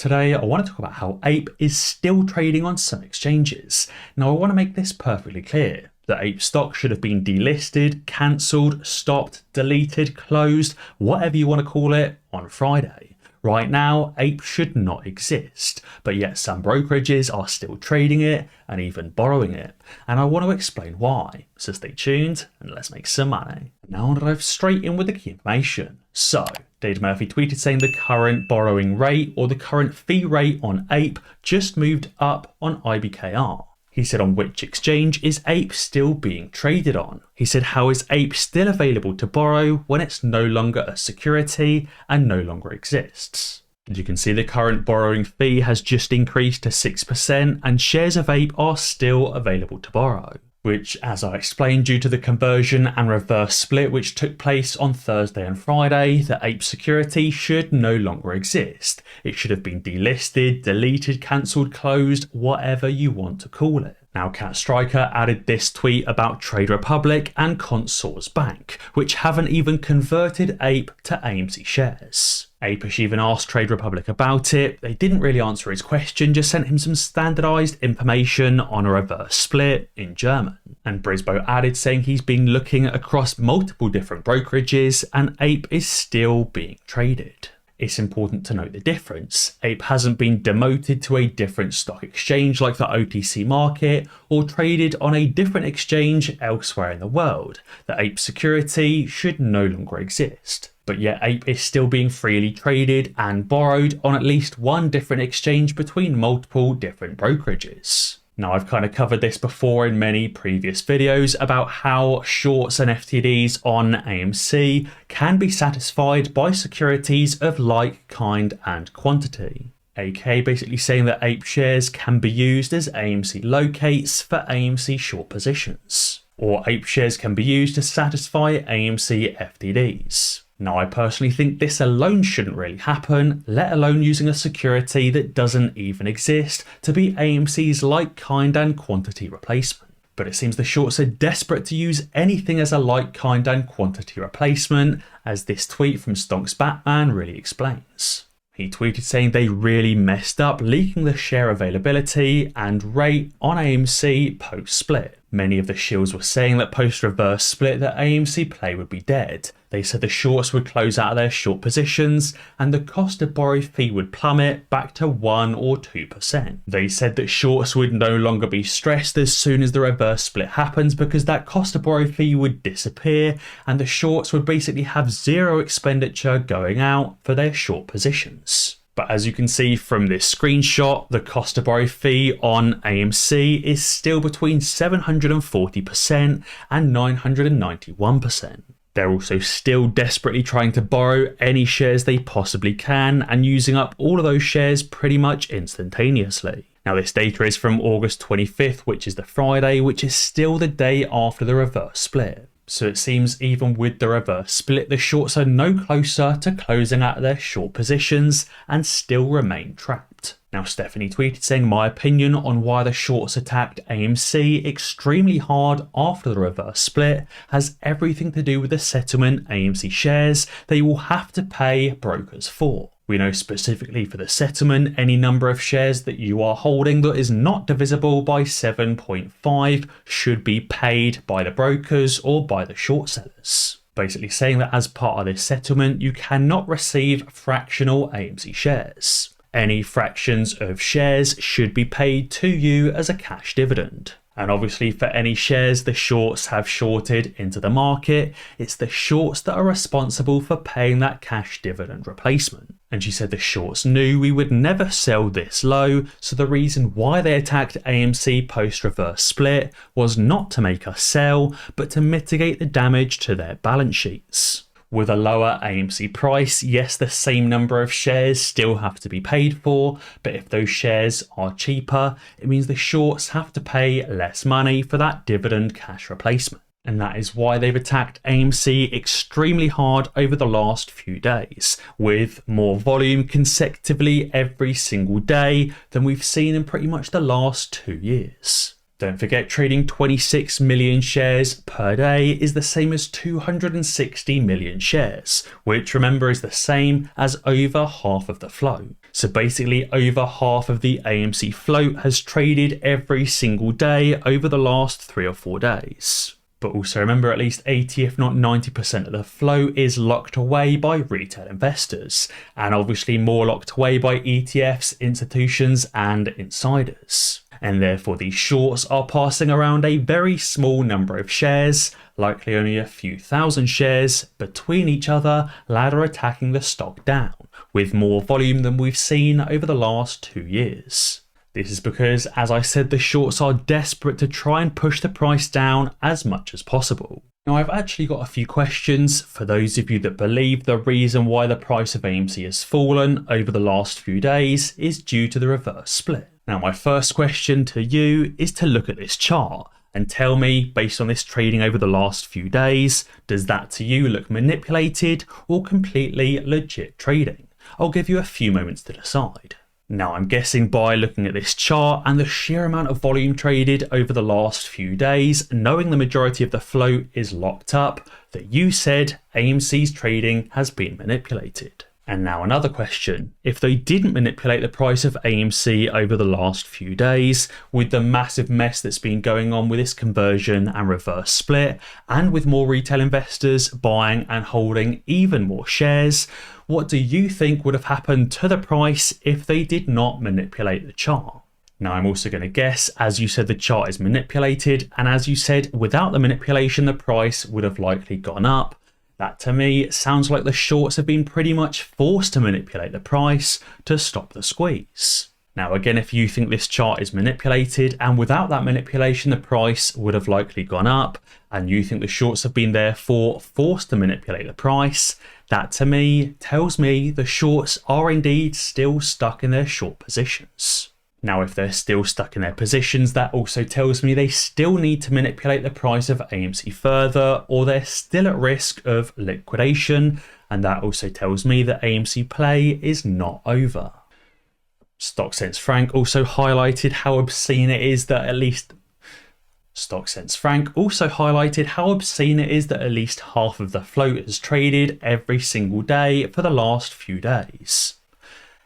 Today, I want to talk about how APE is still trading on some exchanges. Now, I want to make this perfectly clear. The APE stock should have been delisted, cancelled, stopped, deleted, closed, whatever you want to call it, on Friday. Right now, APE should not exist, but yet some brokerages are still trading it and even borrowing it. And I want to explain why. So stay tuned and let's make some money. Now I'll dive straight in with the key information. So, Dave Murphy tweeted saying the current borrowing rate or the current fee rate on APE just moved up on IBKR. He said, on which exchange is APE still being traded on? He said, how is APE still available to borrow when it's no longer a security and no longer exists? As you can see, the current borrowing fee has just increased to 6% and shares of APE are still available to borrow, which, as I explained, due to the conversion and reverse split which took place on Thursday and Friday, the APE security should no longer exist. It should have been delisted, deleted, cancelled, closed, whatever you want to call it. Now, Cat Striker added this tweet about Trade Republic and Kohrs Bank, which haven't even converted APE to AMC shares. APE even asked Trade Republic about it. They didn't really answer his question, just sent him some standardized information on a reverse split in German. And Brisbo added saying he's been looking across multiple different brokerages and APE is still being traded. It's important to note the difference. APE hasn't been demoted to a different stock exchange like the OTC market or traded on a different exchange elsewhere in the world. The APE security should no longer exist. But yet APE is still being freely traded and borrowed on at least one different exchange between multiple different brokerages. Now, I've kind of covered this before in many previous videos about how shorts and FTDs on AMC can be satisfied by securities of like kind and quantity. aka basically saying that APE shares can be used as AMC locates for AMC short positions, or APE shares can be used to satisfy AMC FTDs. Now, I personally think this alone shouldn't really happen, let alone using a security that doesn't even exist to be AMC's like kind and quantity replacement. But it seems the shorts are desperate to use anything as a like kind and quantity replacement, as this tweet from Stonks Batman really explains. He tweeted saying they really messed up leaking the share availability and rate on AMC post-split. Many of the shills were saying that post-reverse split that AMC play would be dead. They said the shorts would close out of their short positions and the cost of borrow fee would plummet back to 1 or 2%. They said that shorts would no longer be stressed as soon as the reverse split happens because that cost of borrow fee would disappear and the shorts would basically have zero expenditure going out for their short positions. But as you can see from this screenshot, the cost of borrow fee on AMC is still between 740% and 991%. They're also still desperately trying to borrow any shares they possibly can and using up all of those shares pretty much instantaneously. Now, this data is from August 25th, which is the Friday, which is still the day after the reverse split. So it seems even with the reverse split, the shorts are no closer to closing out their short positions and still remain trapped. Now, Stephanie tweeted saying, my opinion on why the shorts attacked AMC extremely hard after the reverse split has everything to do with the settlement AMC shares they will have to pay brokers for. We know specifically for the settlement, any number of shares that you are holding that is not divisible by 7.5 should be paid by the brokers or by the short sellers. Basically saying that as part of this settlement, you cannot receive fractional AMC shares. Any fractions of shares should be paid to you as a cash dividend. And obviously for any shares the shorts have shorted into the market, it's the shorts that are responsible for paying that cash dividend replacement. And she said the shorts knew we would never sell this low, so the reason why they attacked AMC post-reverse split was not to make us sell, but to mitigate the damage to their balance sheets. With a lower AMC price, yes, the same number of shares still have to be paid for, but if those shares are cheaper, it means the shorts have to pay less money for that dividend cash replacement. And that is why they've attacked AMC extremely hard over the last few days, with more volume consecutively every single day than we've seen in pretty much the last 2 years. Don't forget, trading 26 million shares per day is the same as 260 million shares, which remember is the same as over half of the float. So basically over half of the AMC float has traded every single day over the last 3 or 4 days. But also remember, at least 80 if not 90% of the float is locked away by retail investors, and obviously more locked away by ETFs, institutions and insiders. And therefore these shorts are passing around a very small number of shares, likely only a few thousand shares, between each other, ladder attacking the stock down, with more volume than we've seen over the last 2 years. This is because, as I said, the shorts are desperate to try and push the price down as much as possible. Now, I've actually got a few questions for those of you that believe the reason why the price of AMC has fallen over the last few days is due to the reverse split. Now, my first question to you is to look at this chart and tell me, based on this trading over the last few days, does that to you look manipulated or completely legit trading? I'll give you a few moments to decide. Now, I'm guessing by looking at this chart and the sheer amount of volume traded over the last few days, knowing the majority of the float is locked up, that you said AMC's trading has been manipulated. And now another question, if they didn't manipulate the price of AMC over the last few days, with the massive mess that's been going on with this conversion and reverse split, and with more retail investors buying and holding even more shares, what do you think would have happened to the price if they did not manipulate the chart? Now, I'm also going to guess, as you said, the chart is manipulated, and as you said, without the manipulation, the price would have likely gone up. That to me sounds like the shorts have been pretty much forced to manipulate the price to stop the squeeze. Now again, if you think this chart is manipulated and without that manipulation the price would have likely gone up, and you think the shorts have been therefore forced to manipulate the price, that to me tells me the shorts are indeed still stuck in their short positions. Now, if they're still stuck in their positions, that also tells me they still need to manipulate the price of AMC further, or they're still at risk of liquidation. And that also tells me that AMC play is not over. StockSense Frank also highlighted how obscene it is that at least half of the float has traded every single day for the last few days.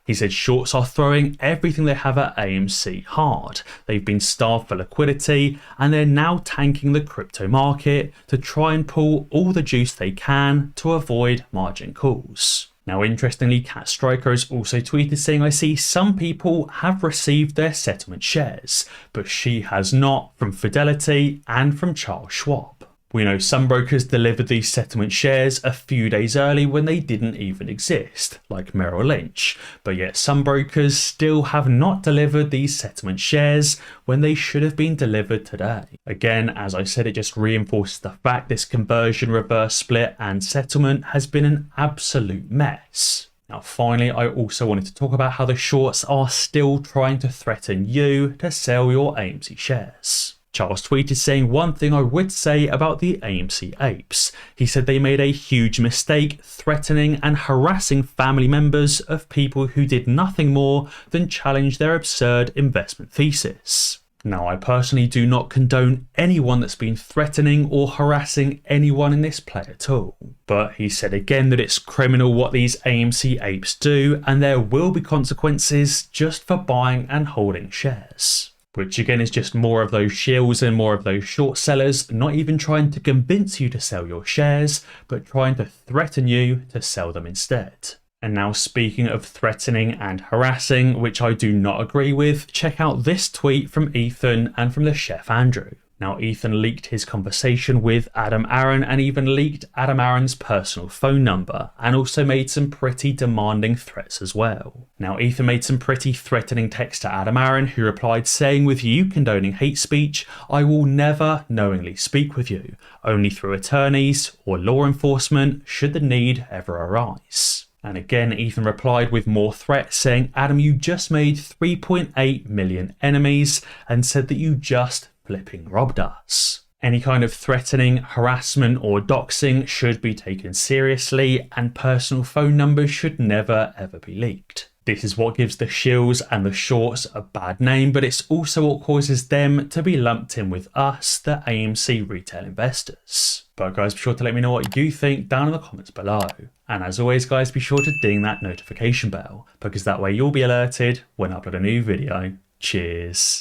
He said shorts are throwing everything they have at AMC hard. They've been starved for liquidity and they're now tanking the crypto market to try and pull all the juice they can to avoid margin calls. Now, interestingly, Cat Striker has also tweeted saying, I see some people have received their settlement shares, but she has not, from Fidelity and from Charles Schwab. We know some brokers delivered these settlement shares a few days early when they didn't even exist, like Merrill Lynch, but yet some brokers still have not delivered these settlement shares when they should have been delivered today. Again, as I said, it just reinforces the fact this conversion, reverse split and settlement has been an absolute mess. Now, finally, I also wanted to talk about how the shorts are still trying to threaten you to sell your AMC shares. Charles tweeted saying, one thing I would say about the AMC apes. He said they made a huge mistake threatening and harassing family members of people who did nothing more than challenge their absurd investment thesis. Now, I personally do not condone anyone that's been threatening or harassing anyone in this play at all. But he said again that it's criminal what these AMC apes do, and there will be consequences just for buying and holding shares. Which again is just more of those shills and more of those short sellers, not even trying to convince you to sell your shares, but trying to threaten you to sell them instead. And now, speaking of threatening and harassing, which I do not agree with, check out this tweet from Ethan and from the chef Andrew. Now, Ethan leaked his conversation with Adam Aaron and even leaked Adam Aaron's personal phone number, and also made some pretty demanding threats as well. Now, Ethan made some pretty threatening text to Adam Aaron, who replied saying, with you condoning hate speech, I will never knowingly speak with you, only through attorneys or law enforcement should the need ever arise. And again, Ethan replied with more threats saying, Adam, you just made 3.8 million enemies and said that you just flipping robbed us. Any kind of threatening, harassment or doxing should be taken seriously, and personal phone numbers should never ever be leaked. This is what gives the shills and the shorts a bad name, but it's also what causes them to be lumped in with us, the AMC retail investors. But guys, be sure to let me know what you think down in the comments below. And as always guys, be sure to ding that notification bell, because that way you'll be alerted when I upload a new video. Cheers.